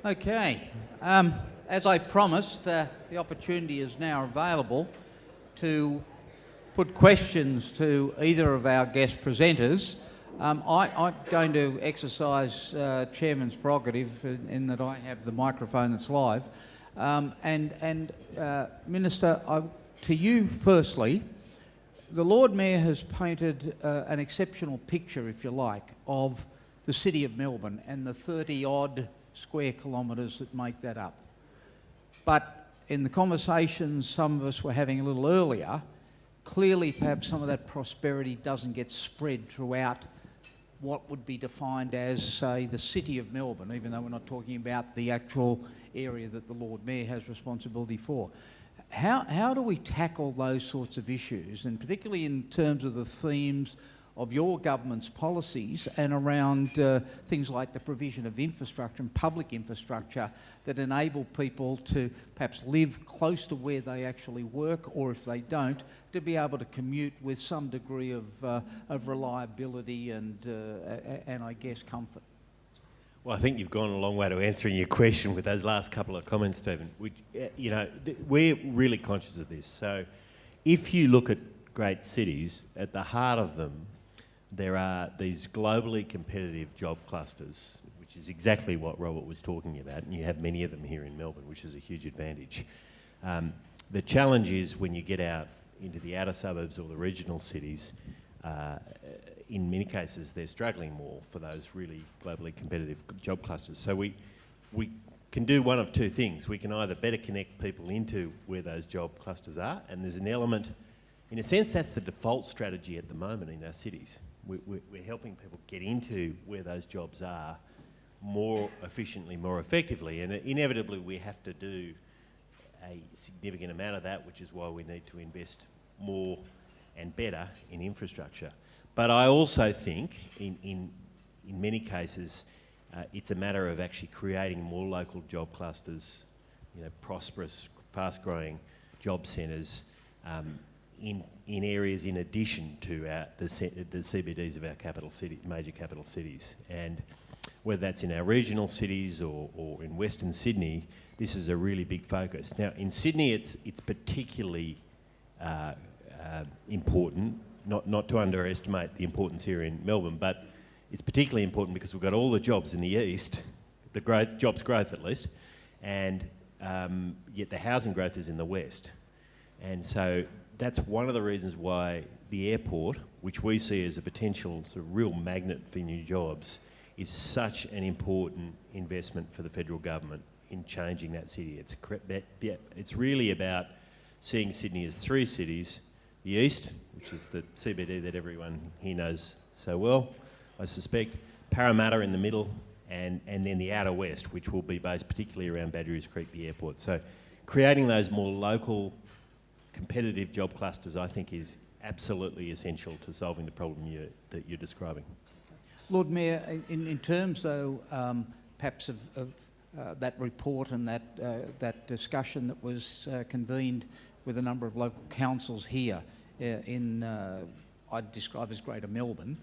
Okay. As I promised, the opportunity is now available to put questions to either of our guest presenters. I'm going to exercise Chairman's prerogative in that I have the microphone that's live. Minister, to you firstly, the Lord Mayor has painted an exceptional picture, if you like, of the City of Melbourne and the 30-odd square kilometres that make that up. But in the conversations some of us were having a little earlier, clearly perhaps some of that prosperity doesn't get spread throughout what would be defined as, say, the City of Melbourne, even though we're not talking about the actual area that the Lord Mayor has responsibility for. How do we tackle those sorts of issues, and particularly in terms of the themes of your government's policies and around things like the provision of infrastructure and public infrastructure that enable people to perhaps live close to where they actually work, or if they don't, to be able to commute with some degree of reliability and I guess comfort? Well, I think you've gone a long way to answering your question with those last couple of comments, Stephen. We're really conscious of this. So if you look at great cities, at the heart of them, there are these globally competitive job clusters, which is exactly what Robert was talking about, and you have many of them here in Melbourne, which is a huge advantage. The challenge is when you get out into the outer suburbs or the regional cities, in many cases they're struggling more for those really globally competitive job clusters. So we can do one of two things. We can either better connect people into where those job clusters are, and there's an element, in a sense that's the default strategy at the moment in our cities. We're helping people get into where those jobs are more efficiently, more effectively, and inevitably we have to do a significant amount of that, which is why we need to invest more and better in infrastructure. But I also think in many cases it's a matter of actually creating more local job clusters, prosperous, fast-growing job centres in areas in addition to the CBDs of our major capital cities. And whether that's in our regional cities or in Western Sydney, this is a really big focus. Now, in Sydney, it's particularly important, not to underestimate the importance here in Melbourne, but it's particularly important because we've got all the jobs in the east, the jobs growth at least, and yet the housing growth is in the west. And so that's one of the reasons why the airport, which we see as a potential sort of real magnet for new jobs, is such an important investment for the federal government in changing that city. It's really about seeing Sydney as three cities: the east, which is the CBD that everyone here knows so well, I suspect, Parramatta in the middle, and then the outer west, which will be based particularly around Badgerys Creek, the airport. So creating those more local, competitive job clusters, I think, is absolutely essential to solving the problem that you're describing. Lord Mayor, in terms, though, perhaps of that report and that discussion that was convened with a number of local councils here in, I'd describe as Greater Melbourne,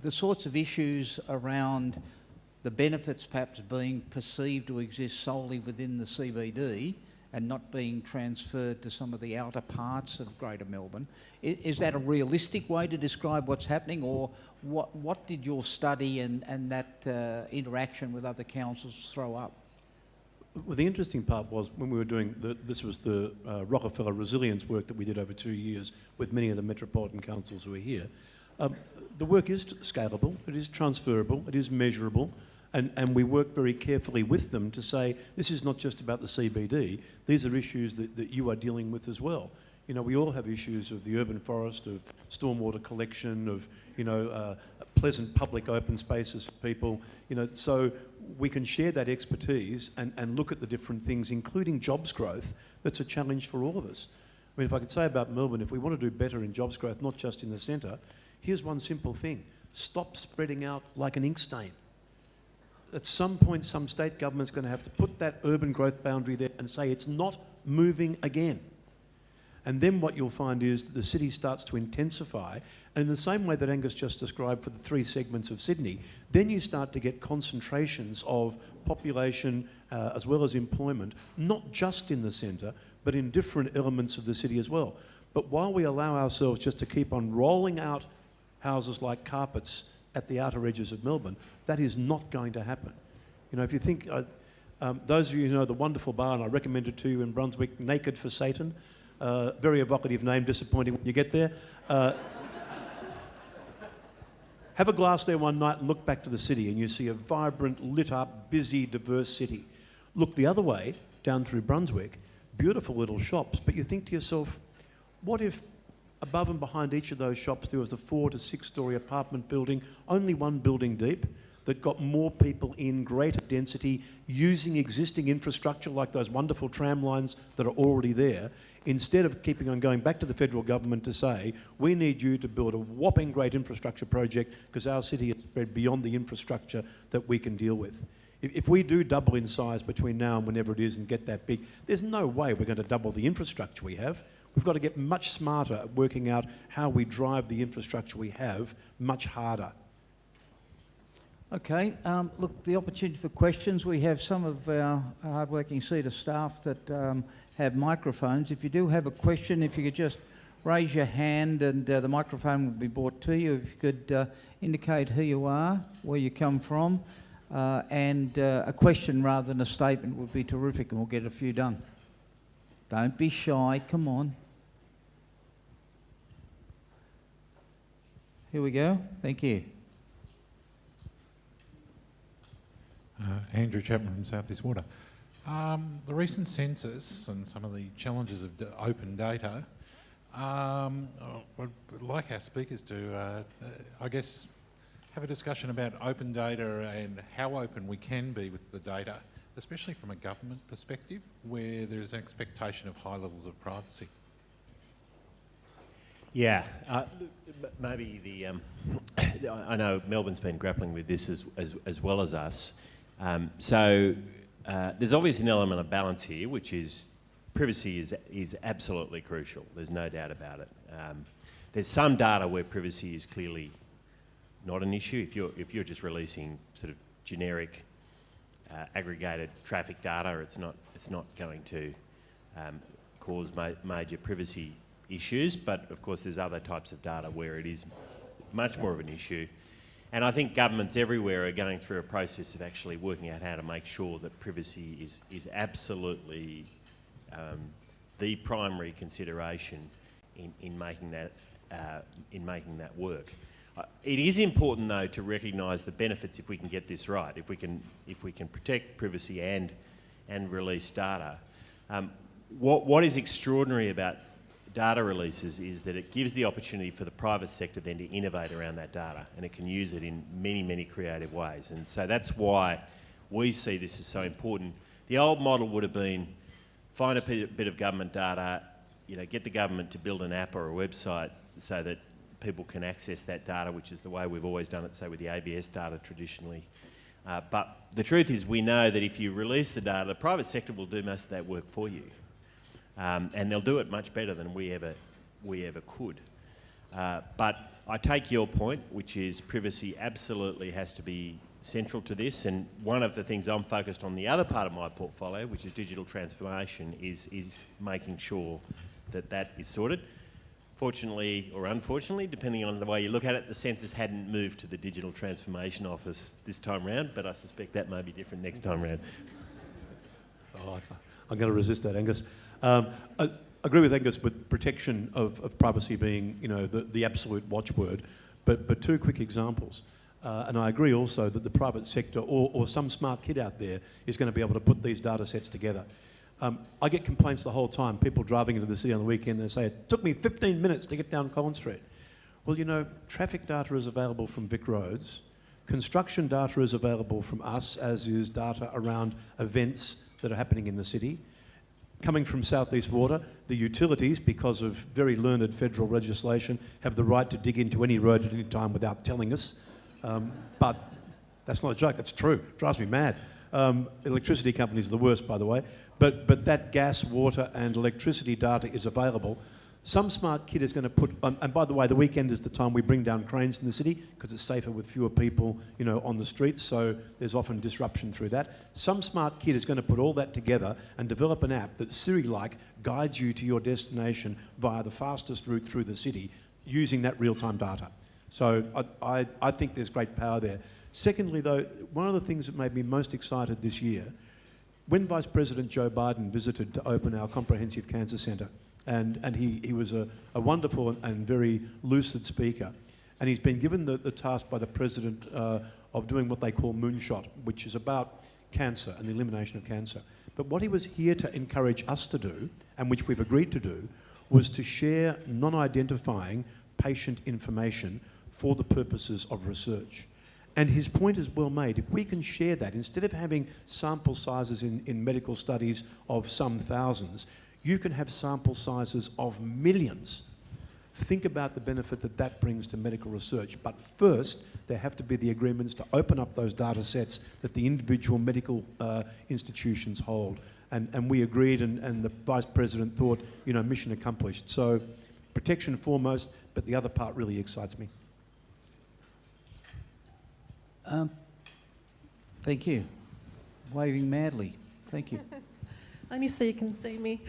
the sorts of issues around the benefits perhaps being perceived to exist solely within the CBD and not being transferred to some of the outer parts of Greater Melbourne. Is that a realistic way to describe what's happening, or what did your study and that interaction with other councils throw up? Well, the interesting part was when we were doing, this was the Rockefeller resilience work that we did over 2 years with many of the metropolitan councils who are here. The work is scalable, it is transferable, it is measurable, and we work very carefully with them to say, this is not just about the CBD, these are issues that you are dealing with as well. We all have issues of the urban forest, of stormwater collection, of, pleasant public open spaces for people, so we can share that expertise and look at the different things, including jobs growth, that's a challenge for all of us. I mean, if I could say about Melbourne, if we want to do better in jobs growth, not just in the centre, here's one simple thing: stop spreading out like an ink stain. At some point, some state government's going to have to put that urban growth boundary there and say it's not moving again. And then what you'll find is that the city starts to intensify, and in the same way that Angus just described for the 3 segments of Sydney, then you start to get concentrations of population as well as employment, not just in the centre, but in different elements of the city as well. But while we allow ourselves just to keep on rolling out houses like carpets at the outer edges of Melbourne, that is not going to happen. You know, if you think, those of you who know the wonderful bar, and I recommend it to you in Brunswick, Naked for Satan, very evocative name, disappointing when you get there. Have a glass there one night and look back to the city and you see a vibrant, lit up, busy, diverse city. Look the other way, down through Brunswick, beautiful little shops, but you think to yourself, what if above and behind each of those shops there was a 4 to 6 story apartment building, only one building deep, that got more people in, greater density, using existing infrastructure like those wonderful tram lines that are already there, instead of keeping on going back to the federal government to say, we need you to build a whopping great infrastructure project because our city has spread beyond the infrastructure that we can deal with. If we do double in size between now and whenever it is and get that big, there's no way we're going to double the infrastructure we have. We've got to get much smarter at working out how we drive the infrastructure we have much harder. Okay, look, the opportunity for questions. We have some of our hard-working CEDA staff that have microphones. If you do have a question, if you could just raise your hand and the microphone will be brought to you. If you could indicate who you are, where you come from, and a question rather than a statement would be terrific, and we'll get a few done. Don't be shy, come on. Here we go, thank you. Andrew Chapman from South East Water. The recent census and some of the challenges of open data, I'd like our speakers to, I guess, have a discussion about open data and how open we can be with the data, especially from a government perspective, where there's an expectation of high levels of privacy. Yeah, maybe the I know Melbourne's been grappling with this as well as us. So there's obviously an element of balance here, which is privacy is absolutely crucial. There's no doubt about it. There's some data where privacy is clearly not an issue. If you're just releasing sort of generic aggregated traffic data, it's not going to cause major privacy issues. But of course, there's other types of data where it is much more of an issue. And I think governments everywhere are going through a process of actually working out how to make sure that privacy is absolutely the primary consideration in making that work. It is important though to recognise the benefits if we can get this right. If we can protect privacy and release data. What is extraordinary about data releases is that it gives the opportunity for the private sector then to innovate around that data, and it can use it in many, many creative ways. And so that's why we see this as so important. The old model would have been find a bit of government data, get the government to build an app or a website so that people can access that data, which is the way we've always done it, say with the ABS data traditionally. But the truth is we know that if you release the data, the private sector will do most of that work for you. And they'll do it much better than we ever could. But I take your point, which is privacy absolutely has to be central to this. And one of the things I'm focused on, the other part of my portfolio, which is digital transformation, is making sure that is sorted. Fortunately or unfortunately, depending on the way you look at it, the census hadn't moved to the Digital Transformation Office this time round, but I suspect that may be different next time round. Oh, I'm going to resist that, Angus. I agree with Angus with protection of privacy being, the absolute watchword, but 2 quick examples. And I agree also that the private sector or some smart kid out there is going to be able to put these data sets together. I get complaints the whole time, people driving into the city on the weekend, they say, it took me 15 minutes to get down Collins Street. Well, traffic data is available from Vic Roads, construction data is available from us, as is data around events that are happening in the city. Coming from South East Water, the utilities, because of very learned federal legislation, have the right to dig into any road at any time without telling us. But that's not a joke, that's true. It drives me mad. Electricity companies are the worst, by the way. But that gas, water and electricity data is available. Some smart kid is going to put, and by the way, the weekend is the time we bring down cranes in the city because it's safer with fewer people, you know, on the streets, so there's often disruption through that. Some smart kid is going to put all that together and develop an app that Siri-like guides you to your destination via the fastest route through the city using that real-time data. So I think there's great power there. Secondly, though, one of the things that made me most excited this year, when Vice President Joe Biden visited to open our comprehensive cancer centre, and he was a wonderful and very lucid speaker, and he's been given the task by the President of doing what they call Moonshot, which is about cancer and the elimination of cancer. But what he was here to encourage us to do, and which we've agreed to do, was to share non-identifying patient information for the purposes of research. And his point is well made. If we can share that, instead of having sample sizes in medical studies of some thousands, you can have sample sizes of millions. Think about the benefit that that brings to medical research. But first, there have to be the agreements to open up those data sets that the individual medical institutions hold. And we agreed, and the Vice President thought, you know, mission accomplished. So protection foremost, but the other part really excites me. Thank you. Waving madly. Thank you. Only so you can see me.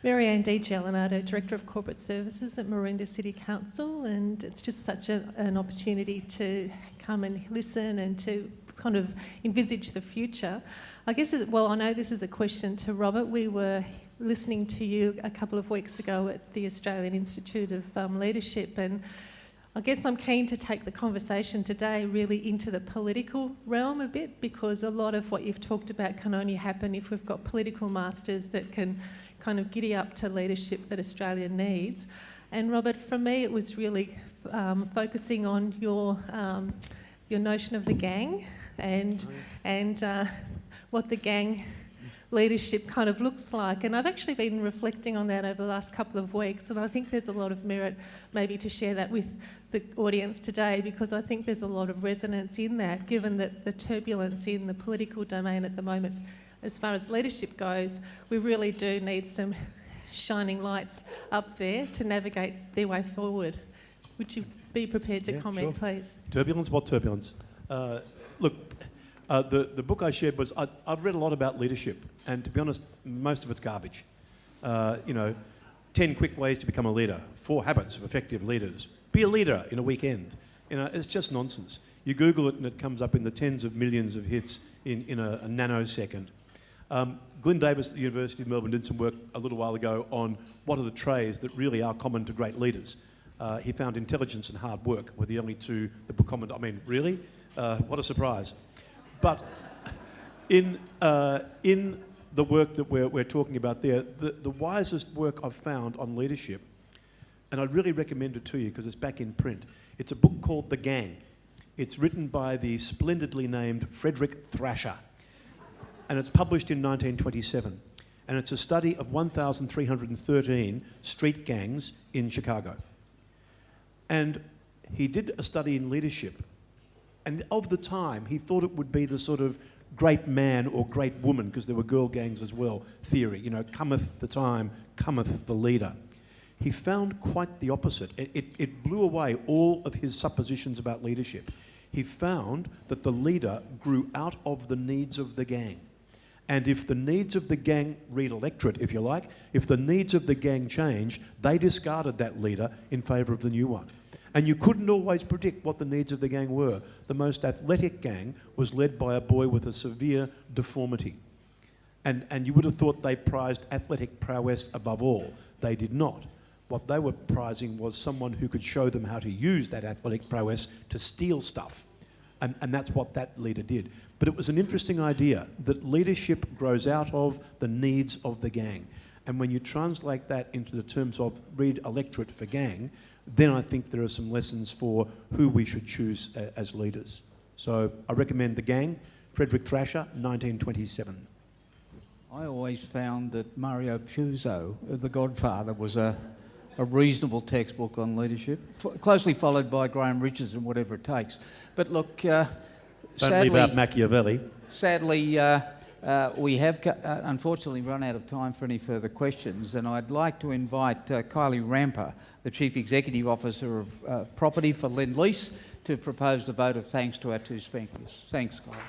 Mary Ann D. Giallinato, Director of Corporate Services at Maroondah City Council, and it's just such an opportunity to come and listen and to kind of envisage the future. I guess, well, I know this is a question to Robert. We were listening to you a couple of weeks ago at the Australian Institute of Leadership, and I guess I'm keen to take the conversation today really into the political realm a bit, because a lot of what you've talked about can only happen if we've got political masters that can kind of giddy up to leadership that Australia needs. And Robert, for me, it was really focusing on your notion of the gang and what the gang leadership kind of looks like. And I've actually been reflecting on that over the last couple of weeks, and I think there's a lot of merit maybe to share that with the audience today, because I think there's a lot of resonance in that, given that the turbulence in the political domain at the moment, as far as leadership goes, we really do need some shining lights up there to navigate their way forward. Would you be prepared to comment, sure, please? Turbulence? What turbulence? Look, the book I shared was, I've read a lot about leadership, and to be honest, most of it's garbage. 10 quick ways to become a leader, 4 habits of effective leaders, be a leader in a weekend. It's just nonsense. You Google it and it comes up in the tens of millions of hits in a nanosecond. Glyn Davis at the University of Melbourne did some work a little while ago on what are the traits that really are common to great leaders. He found intelligence and hard work were the only 2 that were common. I mean, really? What a surprise. But in the work that we're talking about there, the wisest work I've found on leadership, and I'd really recommend it to you because it's back in print. It's a book called The Gang. It's written by the splendidly named Frederick Thrasher, and it's published in 1927. And it's a study of 1,313 street gangs in Chicago. And he did a study in leadership. And of the time, he thought it would be the sort of great man or great woman, because there were girl gangs as well, theory. Cometh the time, cometh the leader. He found quite the opposite. It blew away all of his suppositions about leadership. He found that the leader grew out of the needs of the gang. And if the needs of the gang, read electorate if you like, if the needs of the gang changed, they discarded that leader in favour of the new one. And you couldn't always predict what the needs of the gang were. The most athletic gang was led by a boy with a severe deformity. And you would have thought they prized athletic prowess above all. They did not. What they were prizing was someone who could show them how to use that athletic prowess to steal stuff. And that's what that leader did. But it was an interesting idea that leadership grows out of the needs of the gang. And when you translate that into the terms of read electorate for gang, then I think there are some lessons for who we should choose as leaders. So I recommend The Gang, Frederick Thrasher, 1927. I always found that Mario Puzo, The Godfather, was a reasonable textbook on leadership, closely followed by Graham Richards and Whatever It Takes. But look, Don't leave out Machiavelli. Sadly, We have unfortunately run out of time for any further questions, and I'd like to invite Kylie Ramper, the Chief Executive Officer of Property for Lend-Lease, to propose the vote of thanks to our two speakers. Thanks, Kylie.